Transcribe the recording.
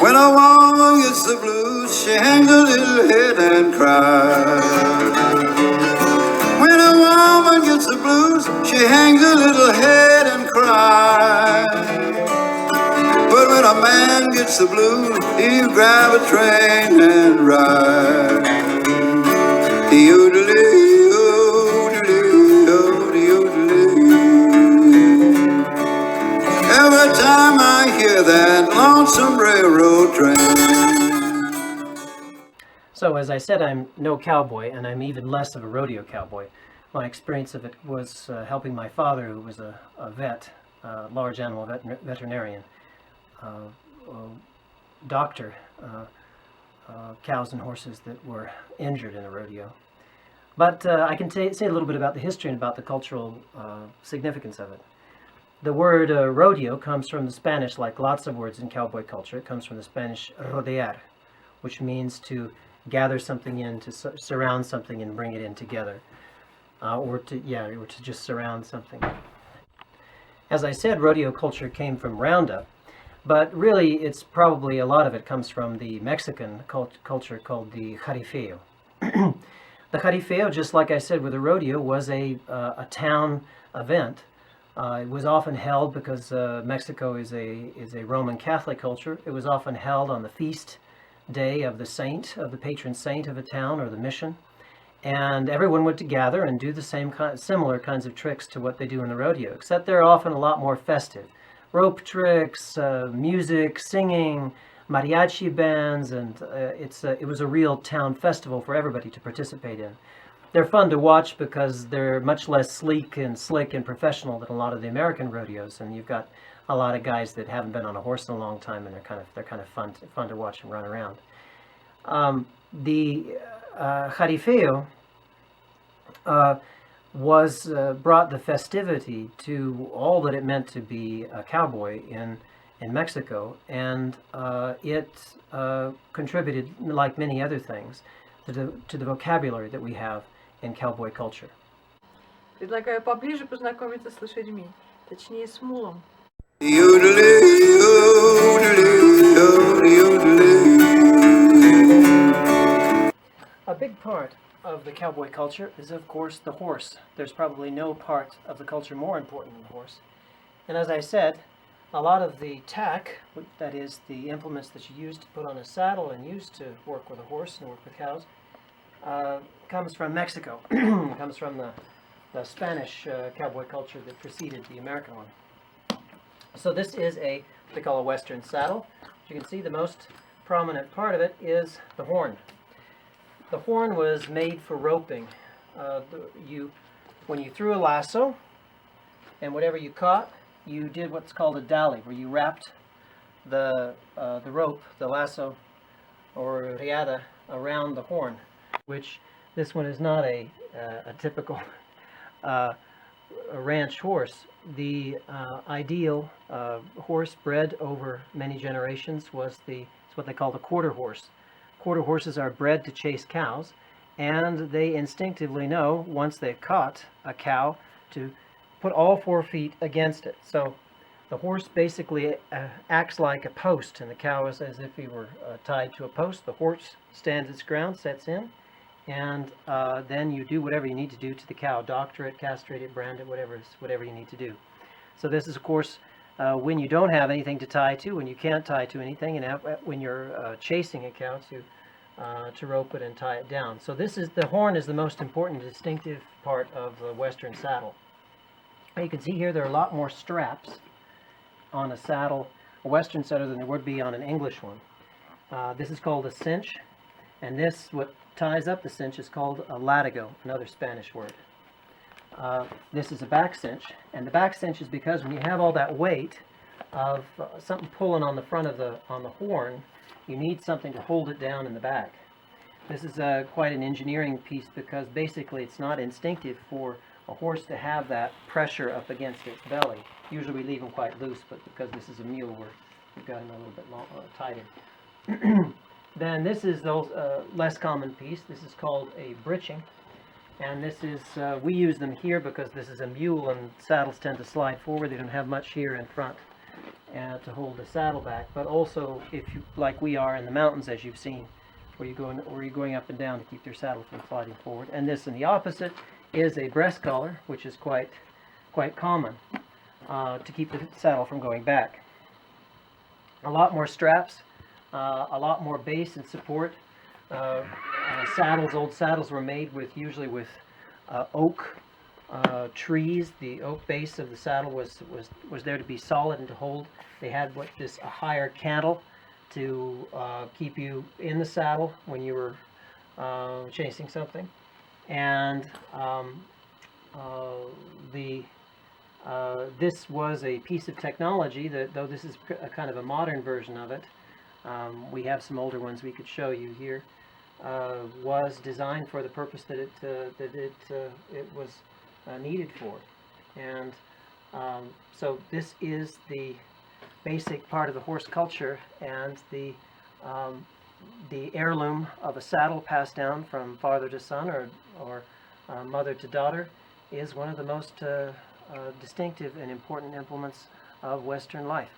When a woman gets the blues, she hangs her little head and cries. When a woman gets the blues, she hangs her little head and cries. But when a man gets the blues, he'll grab a train and ride. Yodelee, yodelee, yodelee. Every time I hear that lonesome railroad train. So as I said, I'm no cowboy, and I'm even less of a rodeo cowboy. My experience of it was helping my father, who was a vet, large animal veterinarian, doctor cows and horses that were injured in a rodeo. But I can say a little bit about the history and about the cultural significance of it. The word rodeo comes from the Spanish, like lots of words in cowboy culture. It comes from the Spanish rodear, which means to gather something in, to surround something and bring it in together, or to just surround something. As I said, rodeo culture came from Roundup, but really it's probably a lot of it comes from the Mexican culture called the jaripeo. The jaripeo, just like I said with the rodeo, was a town event. It was often held because Mexico is a Roman Catholic culture. It was often held on the feast day of the saint, of the patron saint of a town or the mission, and everyone would gather and do the similar kinds of tricks to what they do in the rodeo, except they're often a lot more festive. Rope tricks, music, singing, mariachi bands, and it was a real town festival for everybody to participate in. They're fun to watch because they're much less sleek and slick and professional than a lot of the American rodeos, and you've got a lot of guys that haven't been on a horse in a long time, and they're kind of fun to watch and run around. The jaripeo brought the festivity to all that it meant to be a cowboy in Mexico, and it contributed, like many other things, to the vocabulary that we have in cowboy culture. Предлагаю поближе познакомиться с лошадьми, точнее с мулом. A big part of the cowboy culture is, of course, the horse. There's probably no part of the culture more important than the horse. And as I said, a lot of the tack, that is the implements that you use to put on a saddle and use to work with a horse and work with cows, comes from Mexico. It comes from the Spanish cowboy culture that preceded the American one. So this is what they call a Western saddle. As you can see, the most prominent part of it is the horn. The horn was made for roping. When you threw a lasso, and whatever you caught, you did what's called a dally, where you wrapped the rope, the lasso, or riada, around the horn. Which this one is not a typical ranch horse. The ideal horse bred over many generations was what they call the quarter horse. Quarter horses are bred to chase cows, and they instinctively know, once they've caught a cow, to put all 4 feet against it. So the horse basically acts like a post, and the cow is as if he were tied to a post. The horse stands its ground, sets in, and then you do whatever you need to do to the cow. Doctor it, castrate it, brand it, whatever you need to do. So this is, of course, when you don't have anything to tie to, when you can't tie to anything, and when you're chasing a cow to rope it and tie it down. So the horn is the most important distinctive part of the Western saddle. You can see here there are a lot more straps on a saddle, a Western saddle, than there would be on an English one. This is called a cinch, and what ties up the cinch is called a latigo, another Spanish word. This is a back cinch, and the back cinch is because when you have all that weight of something pulling on the front of on the horn, you need something to hold it down in the back. This is quite an engineering piece, because basically it's not instinctive for a horse to have that pressure up against its belly. Usually we leave them quite loose, but because this is a mule, we've got them a little bit tighter. Then this is the less common piece. This is called a breeching, and this is we use them here because this is a mule and saddles tend to slide forward. They don't have much here in front. and to hold the saddle back, but also if you, like we are in the mountains, as you've seen, where you're going up and down to keep your saddle from sliding forward. And this, in the opposite, is a breast collar, which is quite common to keep the saddle from going back. A lot more straps, a lot more base and support. Old saddles were made usually with oak trees. The oak base of the saddle was there to be solid and to hold. They had a higher cantle to keep you in the saddle when you were chasing something. And this was a piece of technology that, though this is a kind of a modern version of it, we have some older ones we could show you here, was designed for the purpose that it was needed for. And so this is the basic part of the horse culture, and the heirloom of a saddle passed down from father to son or mother to daughter is one of the most distinctive and important implements of Western life.